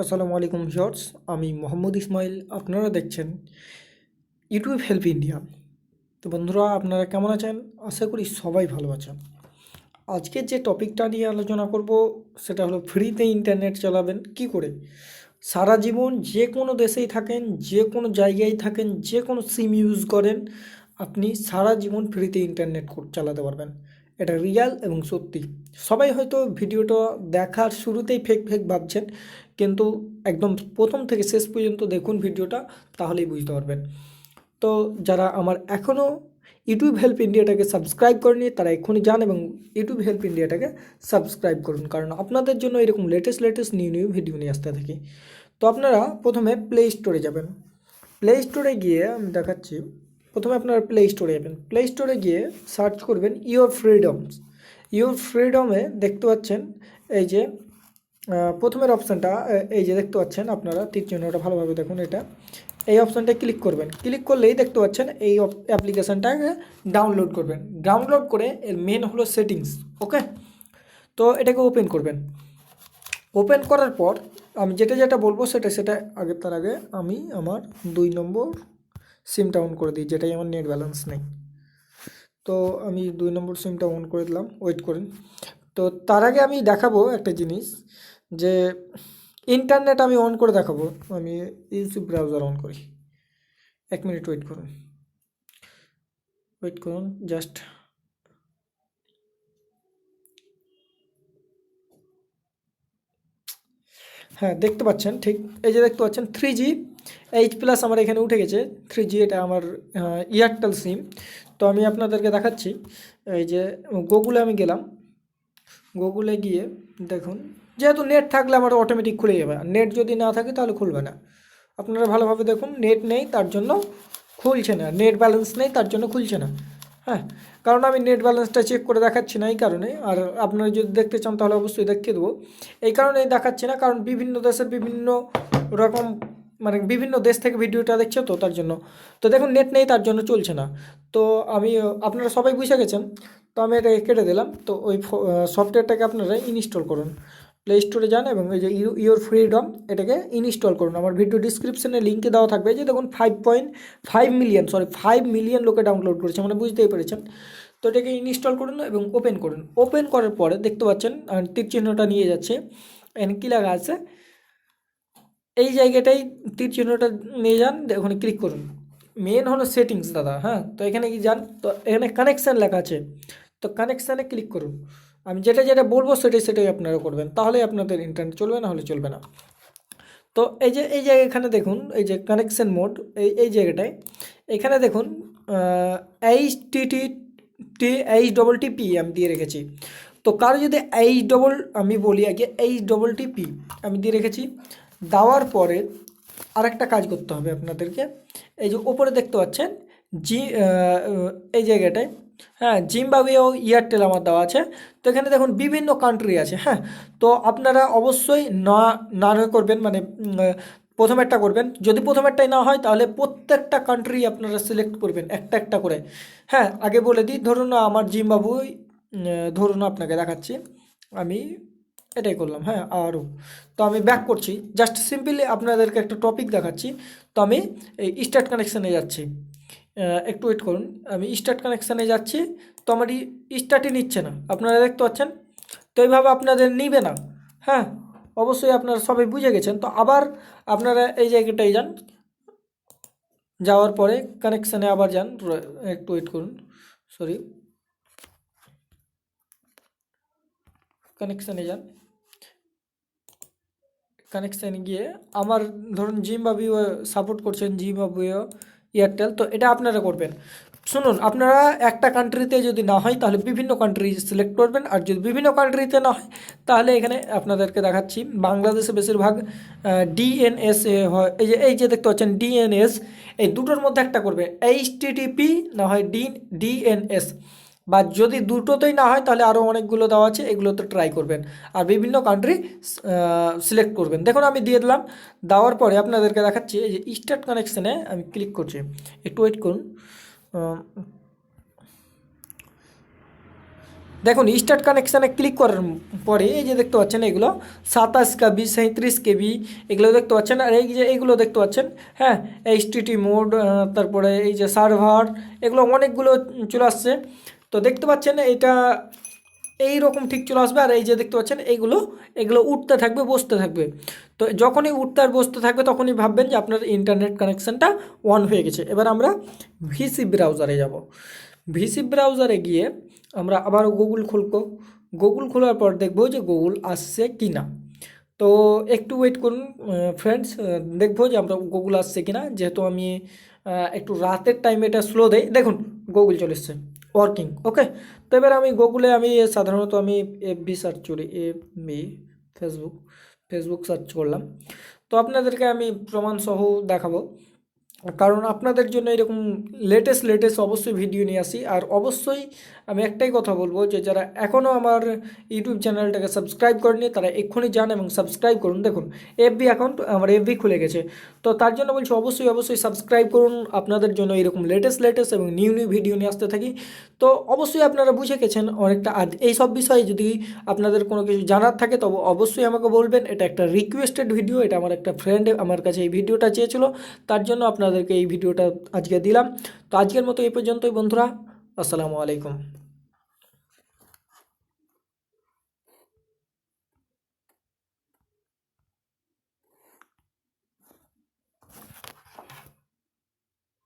আসসালামু আলাইকুম ভিউয়ার্স, আমি মোহাম্মদ ইসমাইল। আপনারা দেখছেন ইউটিউব হেল্প ইন্ডিয়া। তো বন্ধুরা, আপনারা কেমন আছেন? আশা করি সবাই ভালো আছেন। আজকের যে টপিকটা নিয়ে আলোচনা করব সেটা হলো ফ্রিতে ইন্টারনেট চালাবেন কি করে। সারা জীবন যে কোনো দেশেই থাকেন, যে কোনো জায়গায় থাকেন, যে কোনো সিম ইউজ করেন, আপনি সারা জীবন ফ্রিতে ইন্টারনেট চালাতে পারবেন। এটা রিয়াল এবং সত্যি। সবাই হয়তো ভিডিওটা দেখার শুরুতেই ফেক ফেক ভাবছেন, কিন্তু একদম প্রথম থেকে শেষ পর্যন্ত দেখুন ভিডিওটা, তাহলেই বুঝতে পারবেন। তো যারা আমার এখনও ইউটিউব হেল্প ইন্ডিয়াটাকে সাবস্ক্রাইব করেনি তারা এক্ষুনি যান এবং ইউটিউব হেল্প ইন্ডিয়াটাকে সাবস্ক্রাইব করুন, কারণ আপনাদের জন্য এরকম লেটেস্ট নিউ ভিডিও নিয়ে আসতে থাকি। তো আপনারা প্রথমে প্লে স্টোরে যাবেন। প্লে স্টোরে গিয়ে আমি দেখাচ্ছি। প্রথমে আপনারা প্লে স্টোরে যাবেন। প্লে স্টোরে গিয়ে সার্চ করবেন ইওর ফ্রিডমস। ইওর ফ্রিডমে দেখতে পাচ্ছেন এই যে প্রথমের অপশানটা, এই যে দেখতে পাচ্ছেন আপনারা তীর চিহ্নটা, ভালোভাবে দেখুন। এটা এই অপশানটা ক্লিক করবেন। ক্লিক করলেই দেখতে পাচ্ছেন এই অ্যাপ্লিকেশানটাকে ডাউনলোড করবেন। ডাউনলোড করে এর মেন হলো সেটিংস। ওকে, তো এটাকে ওপেন করবেন। ওপেন করার পর আমি যেটা বলবো সেটা তার আগে আমি আমার 2 নম্বর সিমটা অন করে দিই, যেটাই আমার নেট ব্যালেন্স নেই। তো আমি 2 নম্বর সিমটা অন করে দিলাম, ওয়েট করেন। তো তার আগে আমি দেখাবো একটা জিনিস, যে ইন্টারনেট আমি অন করে দেখাবো। আমি ইউটিউব ব্রাউজার অন করি। 1 মিনিট ওয়েট করুন জাস্ট। হ্যাঁ, দেখতে পাচ্ছেন ঠিক, এই যে দেখতে পাচ্ছেন 3G H+ আমার এখানে উঠে গেছে। 3G, এটা আমার এয়ারটেল সিম। তো আমি আপনাদেরকে দেখাচ্ছি। এই যে গুগলে আমি গেলাম। গুগলে গিয়ে দেখুন, যেহেতু নেট থাকলে আমার অটোমেটিক খুলে যাবে, আর নেট যদি না থাকে তাহলে খুলবে না। আপনারা ভালোভাবে দেখুন, নেট নেই তার জন্য খুলছে না, নেট ব্যালেন্স নেই তার জন্য খুলছে না। হ্যাঁ, কারণ আমি নেট ব্যালেন্সটা চেক করে দেখাচ্ছি না এই কারণে। আর আপনারা যদি দেখতে চান তাহলে অবশ্যই দেখিয়ে দেবো। এই কারণেই দেখাচ্ছি না, কারণ বিভিন্ন দেশের বিভিন্ন রকম, মানে বিভিন্ন দেশ থেকে ভিডিওটা দেখছে, তো তার জন্য। তো দেখুন, নেট নেই তার জন্য চলছে না। তো আমি, আপনারা সবাই বুঝে গেছেন, তো আমি এটাকে কেটে দিলাম। তো ওই সফটওয়্যারটাকে আপনারা ইনস্টল করুন। প্লে স্টোরে যান এবং এই যে ইওর ফ্রিডম, এটাকে ইনস্টল করুন। আমার ভিডিও ডিসক্রিপশনে লিঙ্কে দেওয়া থাকবে। যে দেখুন 5 মিলিয়ন লোকে ডাউনলোড করেছে, মানে বুঝতেই পেরেছেন। তো এটাকে ইনস্টল করুন এবং ওপেন করুন। ওপেন করার পরে দেখতে পাচ্ছেন তীর চিহ্নটা নিয়ে যাচ্ছে। এখানে কী লেখা আছে, এই জায়গাটাই তীর চিহ্নটা নিয়ে যান, ওখানে ক্লিক করুন। মেন হলো সেটিংস দাদা। হ্যাঁ, তো এখানে কি যান, তো এখানে কানেকশান লেখা আছে, তো কানেকশানে ক্লিক করুন। আমি যেটা বলবো সেটাই আপনারা করবেন, তাহলে আপনাদের ইন্টারনেট চলবে, না হলে চলবে না। তো এই যে এখানে দেখুন, এই যে কানেকশান মোড, এই জায়গাটায় এখানে দেখুন HTTP আমি দিয়ে রেখেছি। তো কারো যদি আমি বলি আগে HTTP আমি দিয়ে রেখেছি। দেওয়ার পরে আরেকটা কাজ করতে হবে আপনাদেরকে। এই যে ওপরে দেখতে পাচ্ছেন জি, এই জায়গাটায়, হ্যাঁ, জিম্বাবুয়ে ও এয়ারটেল আমার দেওয়া আছে। তো এখানে দেখুন বিভিন্ন কান্ট্রি আছে। হ্যাঁ, তো আপনারা অবশ্যই না করবেন, মানে প্রথমেরটা করবেন। যদি প্রথমেরটাই না হয় তাহলে প্রত্যেকটা কান্ট্রি আপনারা সিলেক্ট করবেন একটা করে। হ্যাঁ, আগে বলে দিই, ধরুন আমার জিম্বাবুয়ে, ধরুন আপনাকে দেখাচ্ছি, আমি এটাই করলাম। হ্যাঁ, আরও, তো আমি ব্যাক করছি, জাস্ট সিম্পলি আপনাদেরকে একটা টপিক দেখাচ্ছি। তো আমি এই স্টার্ট কানেকশানে যাচ্ছি। একটু ওয়েট করুন, আমি স্টার্ট কানেকশানে যাচ্ছি। তো আমার স্টার্টই নিচ্ছে না, আপনারা দেখতে পাচ্ছেন। তো এইভাবে আপনাদের নিবে না। হ্যাঁ, অবশ্যই আপনারা সবাই বুঝে গেছেন। তো আবার আপনারা এই জায়গাটায় যান, যাওয়ার পরে কানেকশানে আবার যান। একটু ওয়েট করুন, সরি, কানেকশানে যান। কানেকশানে গিয়ে আমার, ধরুন জিম্বাবুয়ে সাপোর্ট করছেন, জিম্বাবুয়ে এয়ারটেল, তো এটা আপনারা করবেন। শুনুন, আপনারা একটা কান্ট্রিতে যদি না হয় তাহলে বিভিন্ন কান্ট্রি সিলেক্ট করবেন, আর যদি বিভিন্ন কান্ট্রিতে না হয় তাহলে এখানে আপনাদেরকে দেখাচ্ছি বাংলাদেশে বেশিরভাগ ডিএনএস হয়। এই যে দেখতে পাচ্ছেন ডিএনএস, এই দুটোর মধ্যে একটা করবে, HTTP না হয় ডিএনএস। বা যদি দুটোতেই না হয় তাহলে আরও অনেকগুলো দেওয়া আছে, এগুলোতে ট্রাই করবেন আর বিভিন্ন কান্ট্রি সিলেক্ট করবেন। দেখুন আমি দিয়ে দিলাম। দেওয়ার পরে আপনাদেরকে দেখাচ্ছি, এই যে স্টার্ট কানেকশানে আমি ক্লিক করছি। একটু ওয়েট করুন। দেখুন স্টার্ট কানেকশানে ক্লিক করার পরে এই যে দেখতে পাচ্ছেন এগুলো 27 KB 37 KB এগুলো দেখতে পাচ্ছেন। আর এই যে এইগুলো দেখতে পাচ্ছেন, হ্যাঁ, এইচটিটি মোড, তারপরে এই যে সার্ভার, এগুলো অনেকগুলো চলে আসছে। তো দেখতে পাচ্ছেন এটা এই রকম ঠিক চলে আসবে। আর এই যে দেখতে পাচ্ছেন এগুলো উঠতে থাকবে, বসতে থাকবে। তো যখনই উঠতে আর বসতে থাকবে তখনই ভাববেন যে আপনার ইন্টারনেট কানেকশানটা অন হয়ে গেছে। এবার আমরা ভিসি ব্রাউজারে যাব। ভিসি ব্রাউজারে গিয়ে আমরা আবার গুগল খুলবো। গুগল খোলার পর দেখবো যে গুগল আসছে কি না। তো একটু ওয়েট করুন ফ্রেন্ডস, দেখবো যে আমরা গুগল আসছে কি না। যেহেতু আমি একটু রাতের টাইমে এটা স্লো দেই, দেখুন গুগল চলে এসছে, ওয়ার্কিং। ওকে, তো এবার আমি গুগলে সাধারণত আমি এফবি সার্চ করি, এফবি ফেসবুক সার্চ করলাম। তো আপনাদেরকে আমি প্রমাণসহ দেখাবো, কারণ আপনাদের জন্য এরকম লেটেস্ট অবশ্যই ভিডিও নিয়ে আসি। আর অবশ্যই আমি একটাই কথা বলবো যে যারা এখনও আমার ইউটিউব চ্যানেলটাকে সাবস্ক্রাইব করেনি তারা এক্ষুনি যান এবং সাবস্ক্রাইব করুন। দেখুন এফবি অ্যাকাউন্ট আমার এফবি খুলে গেছে, তো তার জন্য বলছি অবশ্যই সাবস্ক্রাইব করুন। আপনাদের জন্য এরকম লেটেস্ট এবং নিউ ভিডিও নিয়ে আসতে থাকি। তো অবশ্যই আপনারা বুঝে গেছেন অনেকটা। আর এই সব বিষয়ে যদি আপনাদের কোনো কিছু জানার থাকে তবে অবশ্যই আমাকে বলবেন। এটা একটা রিকোয়েস্টেড ভিডিও, এটা আমার একটা ফ্রেন্ড আমার কাছে এই ভিডিওটা চেয়েছিল, তার জন্য আপনাদেরকে এই ভিডিওটা আজকে দিলাম। তো আজকের মতো এই পর্যন্তই বন্ধুরা, আসসালামু আলাইকুম।